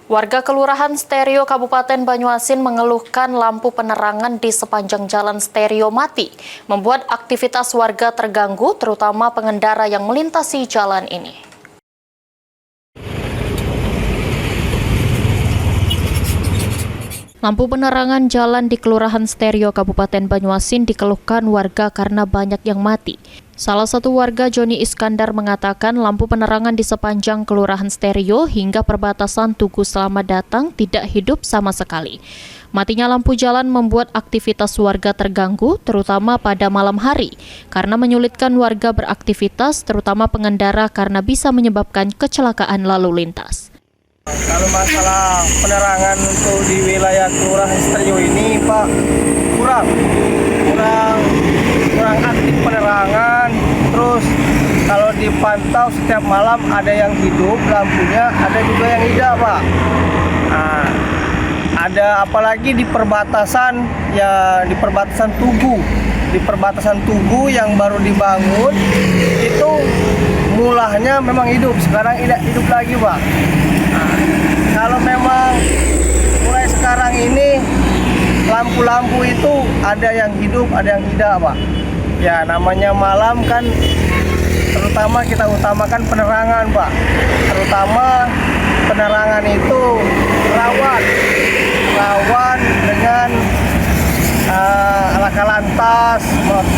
Warga Kelurahan Stereo Kabupaten Banyuasin mengeluhkan lampu penerangan di sepanjang jalan Stereo mati, membuat aktivitas warga terganggu, terutama pengendara yang melintasi jalan ini. Lampu penerangan jalan di Kelurahan Stereo Kabupaten Banyuasin dikeluhkan warga karena banyak yang mati. Salah satu warga, Joni Iskandar, mengatakan lampu penerangan di sepanjang Kelurahan Stereo hingga perbatasan Tugu Selamat Datang tidak hidup sama sekali. Matinya lampu jalan membuat aktivitas warga terganggu, terutama pada malam hari, karena menyulitkan warga beraktivitas, terutama pengendara karena bisa menyebabkan kecelakaan lalu lintas. Kalau masalah penerangan untuk di wilayah Kelurahan Stereo ini, Pak, kurang aktif penerangan. Terus kalau dipantau setiap malam ada yang hidup lampunya, ada juga yang tidak, Pak. Nah, ada apalagi di perbatasan Tugu yang baru dibangun itu mulahnya memang hidup, sekarang tidak hidup lagi, Pak. Nah, kalau memang mulai sekarang ini lampu-lampu itu ada yang hidup, ada yang tidak, Pak. Ya, namanya malam kan, terutama kita utamakan penerangan, Pak. Terutama penerangan itu rawan dengan laka lantas,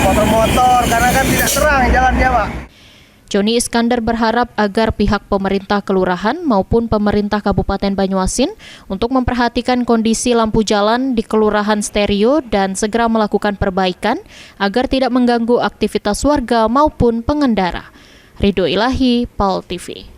motor-motor, karena kan tidak terang jalannya, Pak. Joni Iskandar berharap agar pihak pemerintah kelurahan maupun pemerintah Kabupaten Banyuasin untuk memperhatikan kondisi lampu jalan di Kelurahan Stereo dan segera melakukan perbaikan agar tidak mengganggu aktivitas warga maupun pengendara. Ridho Ilahi, PAL TV.